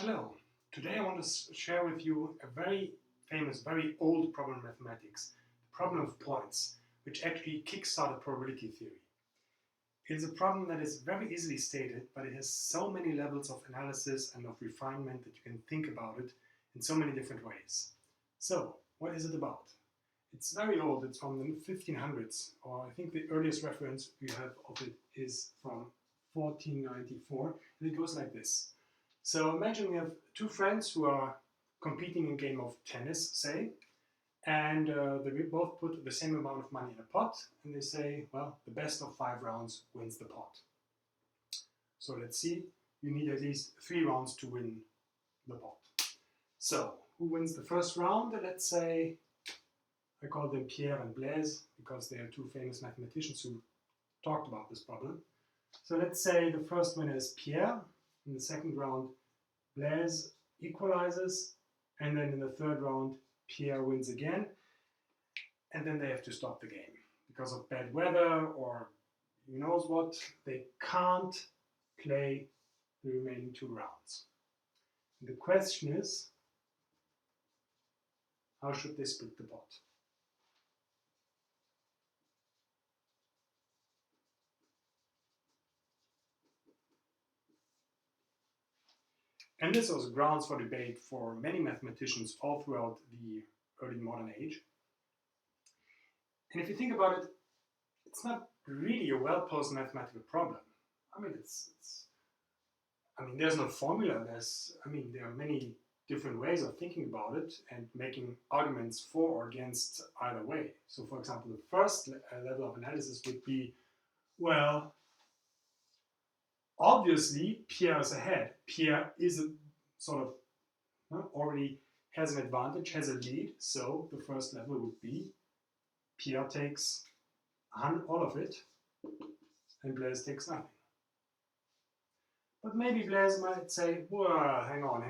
Hello. Today I want to share with you a very famous, very old problem in mathematics, the problem of points, which actually kickstarted probability theory. It is a problem that is very easily stated, but it has so many levels of analysis and of refinement that you can think about it in so many different ways. So, what is it about? It's very old, it's from the 1500s, or I think the earliest reference we have of it is from 1494, and it goes like this. So imagine we have two friends who are competing in a game of tennis, say, and they both put the same amount of money in a pot, and they say, well, the best of 5 rounds wins the pot. So let's see, you need at least 3 rounds to win the pot. So, who wins the first round? Let's say, I call them Pierre and Blaise, because they are two famous mathematicians who talked about this problem. So let's say the first winner is Pierre. In the second round, Blaise equalizes, and then in the third round, Pierre wins again, and then they have to stop the game because of bad weather or who knows what. They can't play the remaining 2 rounds. And the question is, how should they split the pot? And this was grounds for debate for many mathematicians all throughout the early modern age. And if you think about it, it's not really a well-posed mathematical problem. I mean, there's no formula. There are many different ways of thinking about it and making arguments for or against either way. So, for example, the first level of analysis would be, well, obviously, Pierre is ahead. Pierre is a sort of already has an advantage, has a lead. So the first level would be Pierre takes all of it, and Blaise takes nothing. But maybe Blaise might say, well, hang on.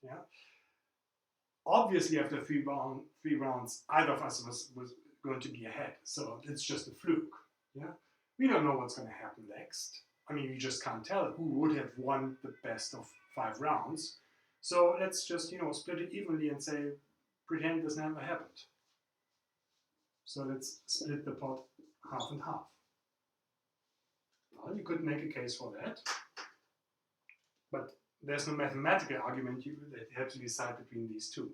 Yeah. Obviously, after 3 rounds, either of us was going to be ahead. So it's just a fluke. Yeah. We don't know what's going to happen next. I mean, we just can't tell who would have won the best of 5 rounds. So let's just, split it evenly and say, pretend this never happened. So let's split the pot half and half. Well, you could make a case for that, but there's no mathematical argument that you have to decide between these two.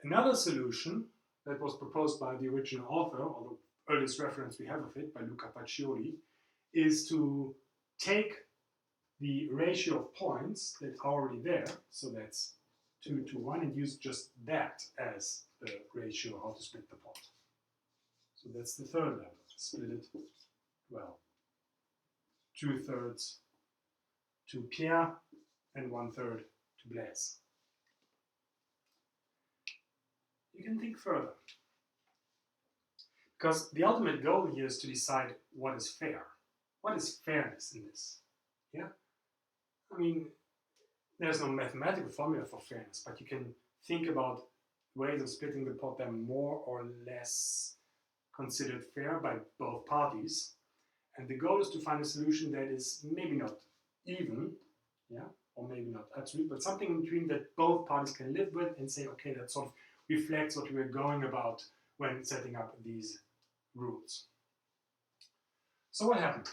Another solution that was proposed by the original author, or the earliest reference we have of it, by Luca Pacioli, is to take the ratio of points that are already there, so that's 2 to 1, and use just that as the ratio how to split the pot. So that's the third level. Split it, well, 2/3 to Pierre and 1/3 to Blaise. You can think further. Because the ultimate goal here is to decide what is fair. What is fairness in this? Yeah? I mean, there's no mathematical formula for fairness, but you can think about ways of splitting the pot that are more or less considered fair by both parties. And the goal is to find a solution that is maybe not even, yeah, or maybe not absolute, but something in between that both parties can live with and say, okay, that sort of reflects what we were going about when setting up these rules. So what happened?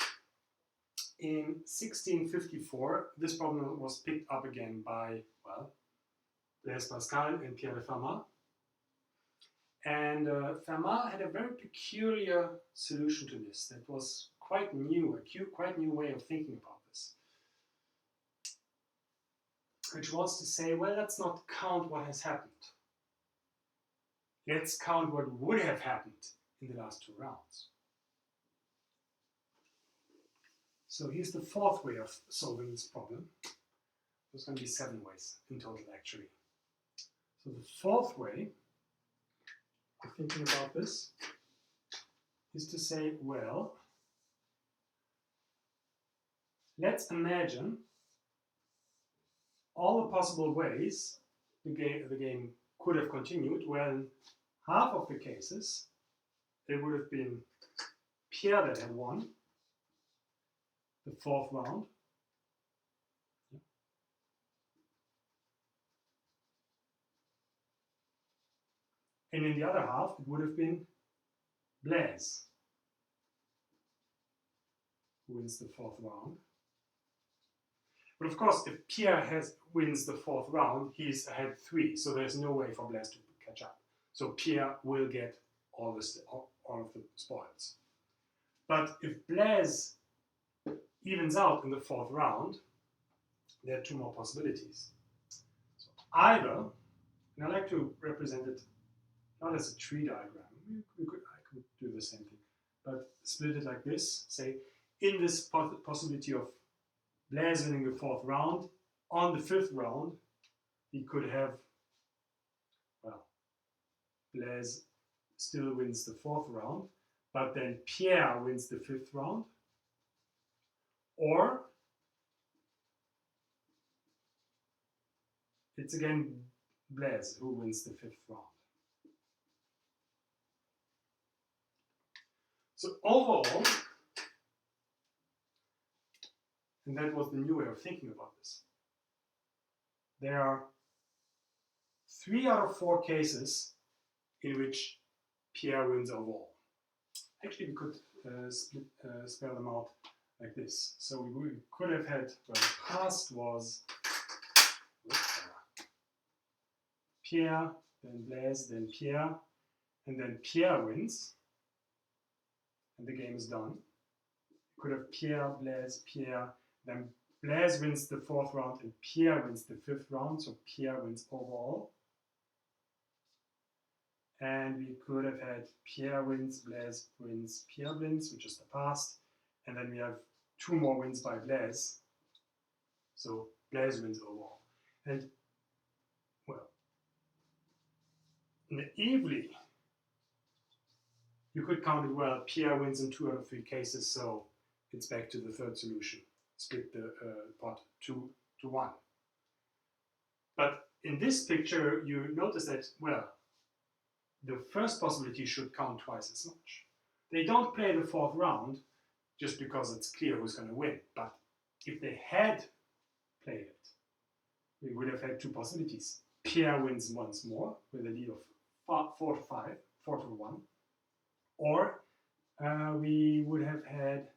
In 1654, this problem was picked up again by, well, Blaise Pascal and Pierre de Fermat. And Fermat had a very peculiar solution to this that was quite new, a quite new way of thinking about this. Which was to say, well, let's not count what has happened. Let's count what would have happened in the last 2 rounds. So here's the fourth way of solving this problem. There's going to be 7 ways in total, actually. So the fourth way of thinking about this is to say, well, let's imagine all the possible ways the game could have continued. Well, in half of the cases, it would have been Pierre that had won the 4th round, And in the other half, it would have been Blaise, who wins the 4th round. But of course, if Pierre wins the 4th round, he's ahead 3, so there's no way for Blaise to catch up. So Pierre will get all of the spoils. But if Blaise evens out in the 4th round, there are 2 more possibilities. So either, and I like to represent it not as a tree diagram, I could do the same thing, but split it like this, say, in this possibility of Blaise winning the 4th round, on the 5th round, he could have, well, Blaise still wins the 4th round, but then Pierre wins the 5th round, or it's again Blaise who wins the 5th round. So overall, and that was the new way of thinking about this, there are 3 out of 4 cases in which Pierre wins overall. Actually, we could spell them out like this. So we could have had, well, the past was Pierre, then Blaise, then Pierre, and then Pierre wins, and the game is done. You could have Pierre, Blaise, Pierre, then Blaise wins the 4th round and Pierre wins the 5th round, so Pierre wins overall. And we could have had Pierre wins, Blaise wins, Pierre wins, which is the past. And then we have 2 more wins by Blaise. So Blaise wins overall. And, well, naively, you could count it well. Pierre wins in 2 out of 3 cases, so it's back to the 3rd solution. Split the pot 2 to 1. But in this picture, you notice that, well, the first possibility should count twice as much. They don't play the 4th round just because it's clear who's going to win. But if they had played it, we would have had 2 possibilities. Pierre wins once more with a lead of 4 to 5, 4 to 1. Or we would have had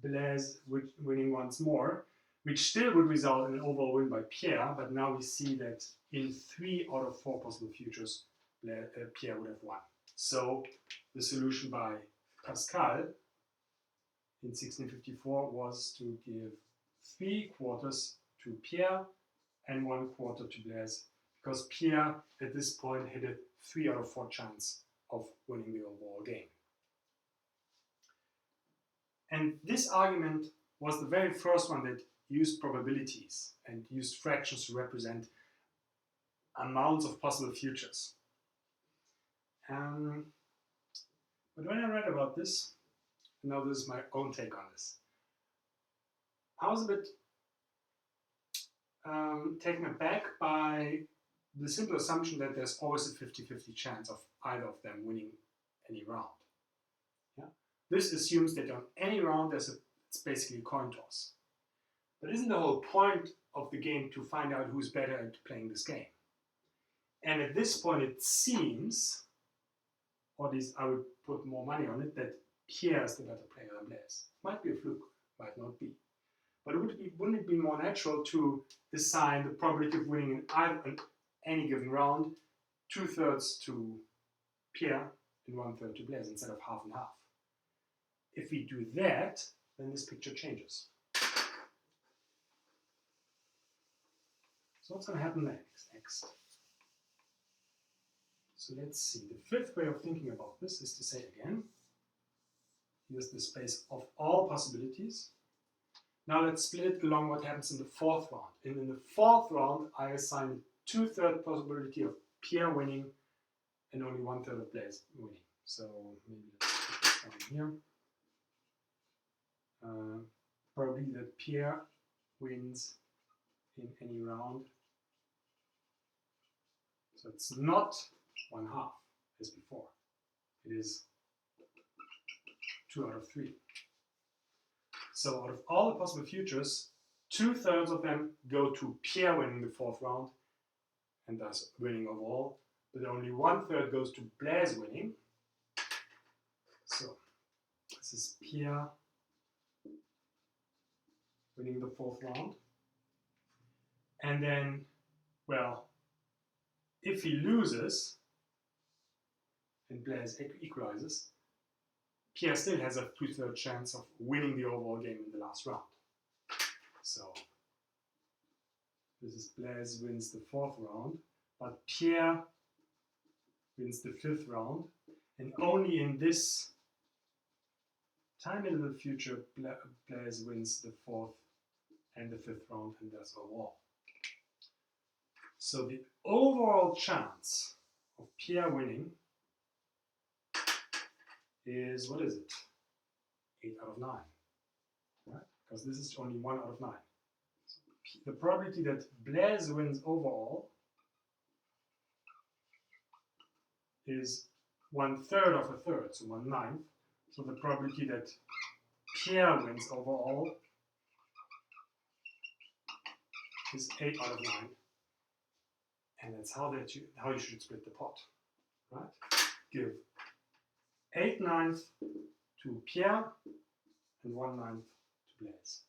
Blaise winning once more, which still would result in an overall win by Pierre. But now we see that in 3 out of 4 possible futures, Pierre would have won. So the solution by Pascal in 1654 was to give 3 quarters to Pierre and 1 quarter to Blaise, because Pierre at this point had a 3 out of 4 chance of winning the overall game. And this argument was the very first one that used probabilities and used fractions to represent amounts of possible futures. But when I read about this, now this is my own take on this, I was a bit taken aback by the simple assumption that there's always a 50-50 chance of either of them winning any round. Yeah? This assumes that on any round it's basically a coin toss. But isn't the whole point of the game to find out who's better at playing this game? And at this point it seems, or at least I would put more money on it, that Pierre is the better player than Blaise. Might be a fluke, might not be. But wouldn't it be more natural to assign the probability of winning in any given round 2/3 to Pierre and 1/3 to Blaise instead of half and half? If we do that, then this picture changes. So what's going to happen next? So let's see. The 5th way of thinking about this is to say again, here's the space of all possibilities. Now let's split it along what happens in the 4th round. And in the 4th round, I assign 2/3 possibility of Pierre winning and only 1/3 of Blaise winning. So maybe let's put this down here. Probably that Pierre wins in any round. So it's not 1/2 as before. It is 2 out of 3. So out of all the possible futures, 2/3 of them go to Pierre winning the 4th round and thus winning overall. but only 1/3 goes to Blaise winning. So this is Pierre winning the 4th round. And then, well, if he loses and Blaise equalizes, Pierre still has a 2/3 chance of winning the overall game in the last round. So this is Blaise wins the 4th round, but Pierre wins the 5th round, and only in this tiny little future Blaise wins the 4th and the 5th round, and that's overall. So the overall chance of Pierre winning is, what is it? 8 out of 9, right? Because this is only 1 out of 9. So the probability that Blaise wins overall is 1/3 of a third, so 1/9. So the probability that Pierre wins overall is 8 out of 9. And that's how you should split the pot, right? Give 8/9 to Pierre and 1/9 to Blaise.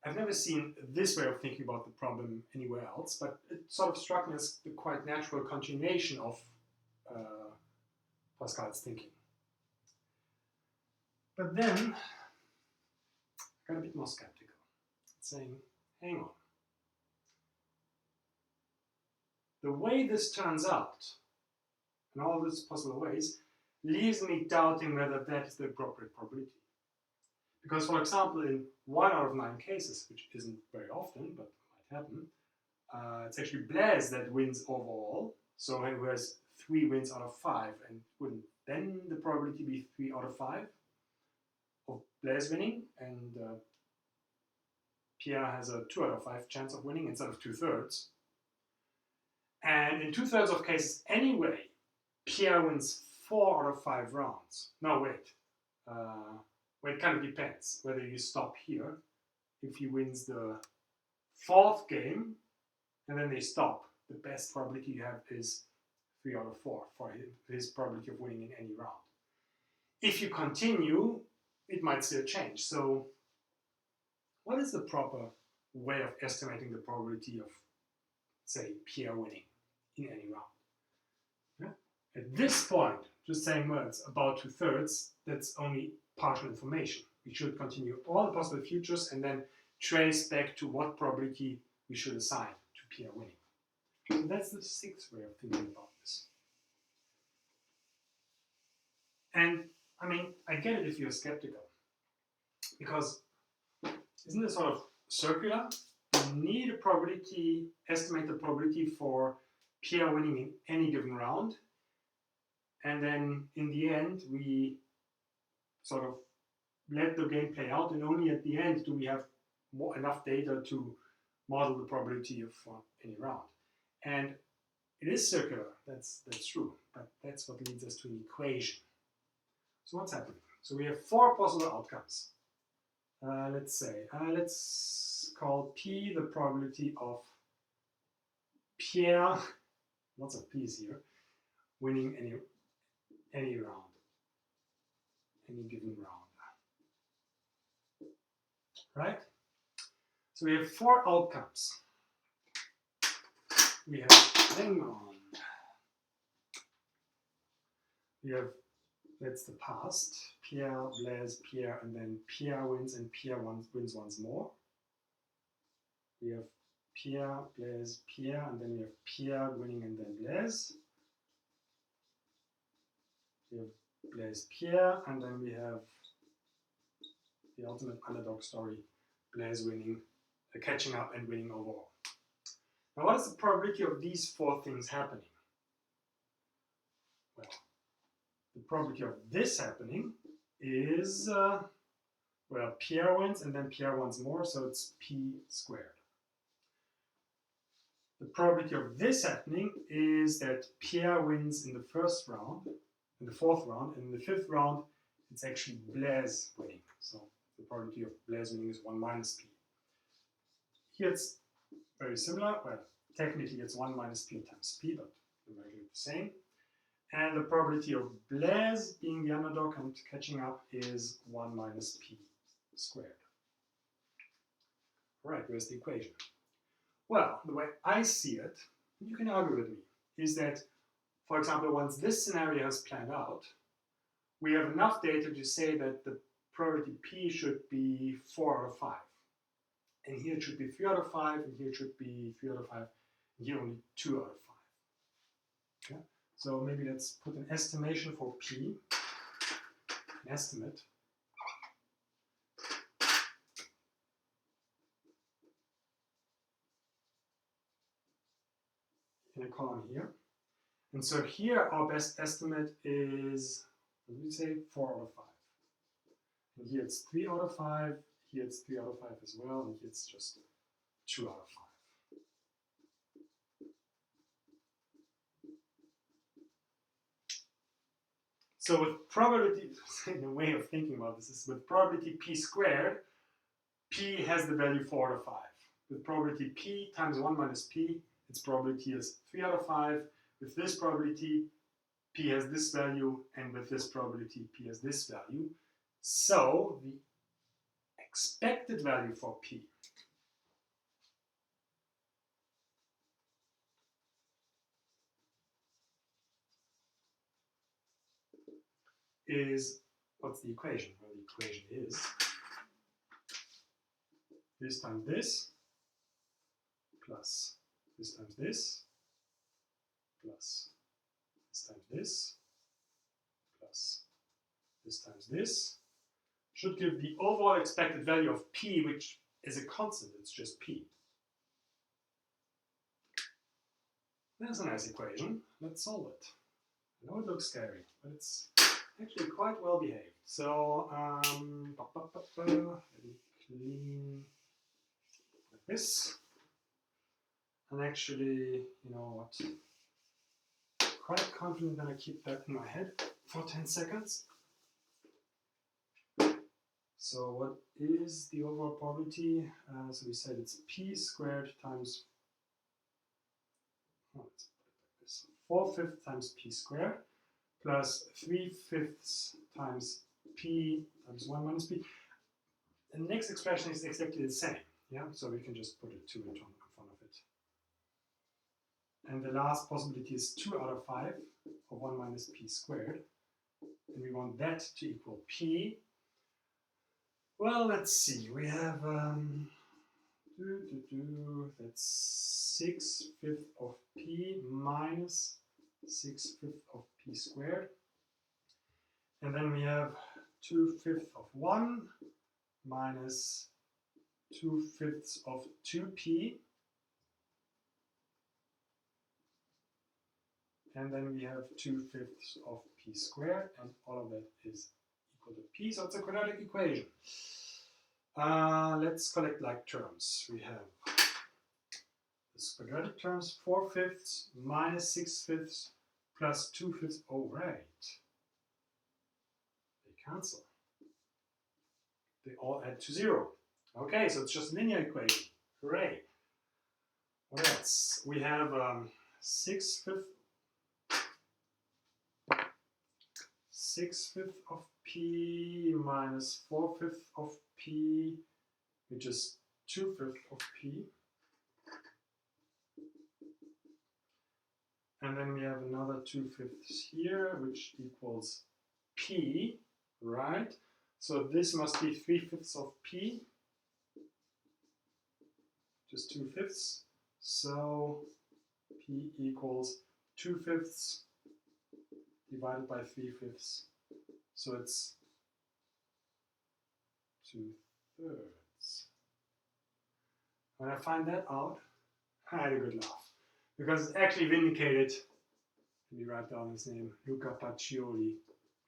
I've never seen this way of thinking about the problem anywhere else, but it sort of struck me as the quite natural continuation of Pascal's thinking. But then I got a bit more skeptical, saying, hang on. The way this turns out, in all these possible ways, leaves me doubting whether that is the appropriate probability. Because, for example, in 1 out of 9 cases, which isn't very often, but might happen, it's actually Blaise that wins overall. So who has 3 wins out of 5, and wouldn't then the probability be 3 out of 5 of Blaise winning? And Pierre has a 2 out of 5 chance of winning instead of 2/3. And in 2/3 of cases anyway, Pierre wins 4 out of 5 rounds. No, wait. Well, it kind of depends whether you stop here. If he wins the 4th game and then they stop, the best probability you have is 3 out of 4 for his probability of winning in any round. If you continue, it might still change. So what is the proper way of estimating the probability of, say, Pierre winning in any round? Yeah? At this point, just saying, well, it's about 2/3, that's only partial information. We should continue all the possible futures and then trace back to what probability we should assign to Pierre winning. So that's the 6th way of thinking about this. And I mean, I get it if you're skeptical, because isn't it sort of circular? You need a probability, estimate the probability for Pierre winning in any given round, and then in the end we sort of let the game play out, and only at the end do we have enough data to model the probability of any round. And it is circular, that's true, but that's what leads us to an equation. So what's happening? So we have 4 possible outcomes. Let's say, let's call P the probability of Pierre, lots of P's here, winning any round, any given round. Right? So we have 4 outcomes. We have, hang on. We have, that's the past. Pierre, Blaise, Pierre, and then Pierre wins, and Pierre wins once more. We have Pierre, Blaise, Pierre, and then we have Pierre winning and then Blaise. We have Blaise, Pierre, and then we have the ultimate underdog story, Blaise winning, catching up and winning overall. Now, what is the probability of these 4 things happening? Well, the probability of this happening is, well, Pierre wins and then Pierre once more, so it's P squared. The probability of this happening is that Pierre wins in the 1st round, in the 4th round, and in the 5th round, it's actually Blaise winning. So the probability of Blaise winning is 1 minus P. Here it's very similar. Well, technically it's 1 minus p times p, but numerically the same. And the probability of Blaise being the underdog and catching up is 1 minus p squared. Right, where's the equation? Well, the way I see it, and you can argue with me, is that, for example, once this scenario has planned out, we have enough data to say that the probability p should be 4 out of 5. And here it should be 3 out of 5, and here it should be 3 out of 5, and here only 2 out of 5. Okay? So maybe let's put an estimation for p, an estimate. In a column here. And so here our best estimate is, what did we say, 4 out of 5. And here it's 3 out of 5, here it's 3 out of 5 as well, and here it's just 2 out of 5. So with probability, in a way of thinking about this is with probability p squared, p has the value 4 out of 5. With probability p times 1 minus p, its probability is 3 out of 5. With this probability, p has this value, and with this probability, p has this value. So the expected value for p is, what's the equation? Well, the equation is this times this, plus this times this, plus this times this, plus this times this, should give the overall expected value of p, which is a constant, it's just p. There's a nice equation. Let's solve it. I know it looks scary, but it's actually quite well behaved. So, let me clean like this. And actually, you know what? Quite confident that I keep that in my head for 10 seconds. So what is the overall probability? So we said it's p squared times, oh, let's put it like this, 4/5 times p squared plus 3/5 times p times 1 minus p. The next expression is exactly the same. Yeah, so we can just put a 2 in front of it. And the last possibility is 2 out of 5 of 1 minus p squared. And we want that to equal p. Well, let's see. We have that's 6/5 of p minus 6/5 of p squared. And then we have 2/5 of 1 minus 2/5 of 2p. And then we have 2/5 of p squared, and all of that is equal to p. So it's a quadratic equation. Let's collect like terms. We have this quadratic terms, 4/5 minus 6/5 plus 2/5. Oh, right. They cancel. They all add to 0. Okay, so it's just a linear equation. Hooray. What else? We have 6/5 of p minus 4/5 of p, which is 2/5 of p. And then we have another 2/5 here, which equals p, right? So this must be 3/5 of p, just 2/5. So p equals 2/5 divided by 3/5. So it's 2/3. When I find that out, I had a good laugh. Because it's actually vindicated, let me write down his name, Luca Pacioli,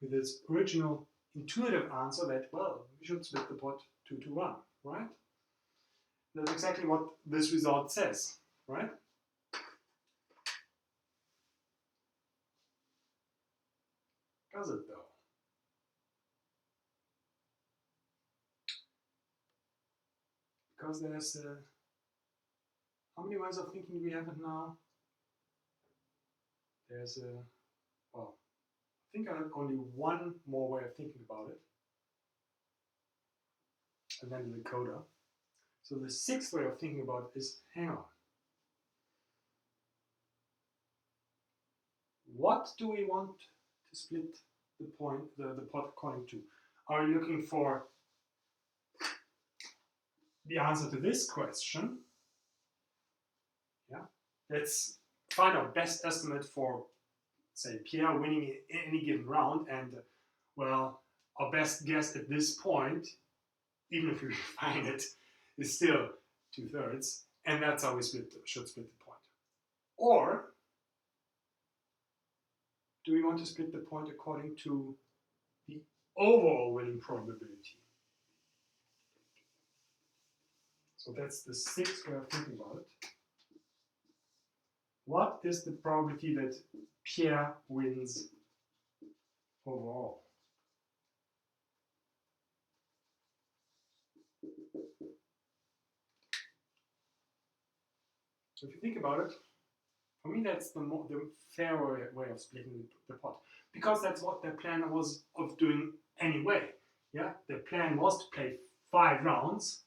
with his original intuitive answer that, well, we should split the pot 2-1, right? That's exactly what this result says, right? Does it though? Because there's How many ways of thinking do we have it now? There's a, well, I think I have only one more way of thinking about it, and then the coda. So the sixth way of thinking about it is, hang on. What do we want to split the pot according to? Are you looking for the answer to this question? Yeah, let's find our best estimate for, say, Pierre winning in any given round, and well, our best guess at this point, even if we refine it, is still 2/3, and that's how we should split the point. Or do we want to split the point according to the overall winning probability? So that's the sixth way of thinking about it. What is the probability that Pierre wins overall? So if you think about it, for me that's the fairer way of splitting the pot, because that's what their plan was of doing anyway. Yeah, their plan was to play 5 rounds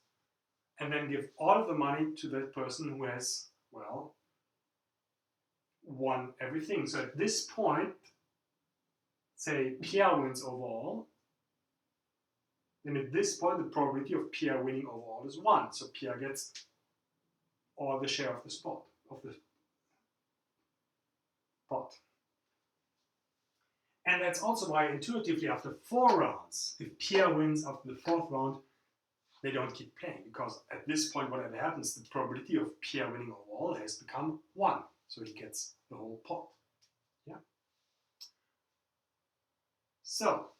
and then give all of the money to the person who has, well, won everything. So at this point, say Pierre wins overall, then at this point the probability of Pierre winning overall is 1. So Pierre gets all the share of the pot. And that's also why intuitively after 4 rounds, if Pierre wins after the 4th round, they don't keep playing, because at this point whatever happens, the probability of Pierre winning overall has become 1. So he gets the whole pot. Yeah. So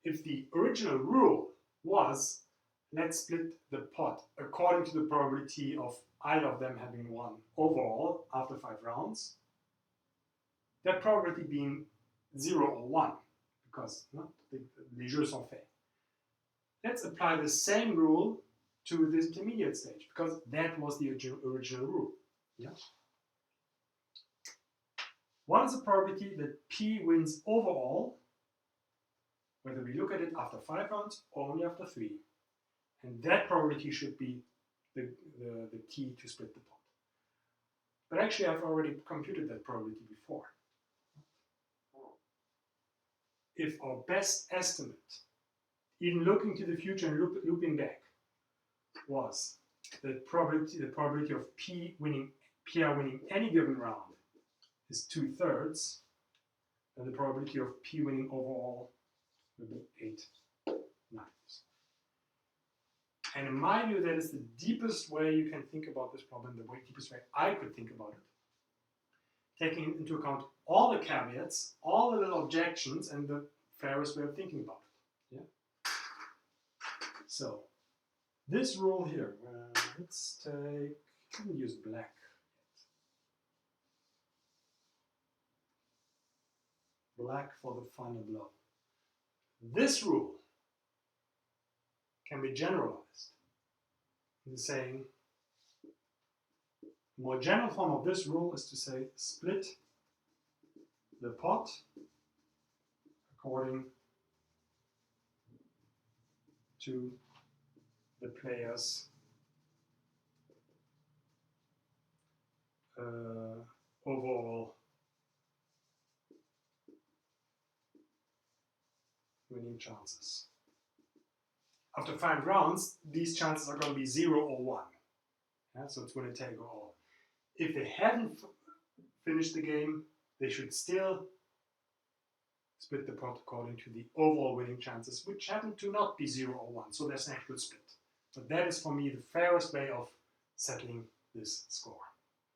if the original rule was, let's split the pot according to the probability of either of them having won overall after 5 rounds, that probability being 0 or 1, because les jeux sont faits. Let's apply the same rule to this intermediate stage, because that was the original rule. Yeah. What is the probability that P wins overall, whether we look at it after 5 rounds or only after 3? And that probability should be the key to split the pot. But actually I've already computed that probability before. If our best estimate, even looking to the future and looping back, was the probability of Pierre winning any given round is 2/3, then the probability of P winning overall will be 8/9. And in my view, that is the deepest way you can think about this problem, the deepest way I could think about it, taking into account all the caveats, all the little objections, and the fairest way of thinking about it. Yeah. So this rule here, let's take, I didn't use black yet. Black for the final blow. This rule can be generalized in saying, the more general form of this rule is to say, split the pot according to the player's overall winning chances. After 5 rounds, these chances are going to be 0 or 1. Yeah, so it's winner take all. If they haven't finished the game, they should still split the pot according to the overall winning chances, which happen to not be 0 or 1. So there's an actual split. But that is for me the fairest way of settling this score.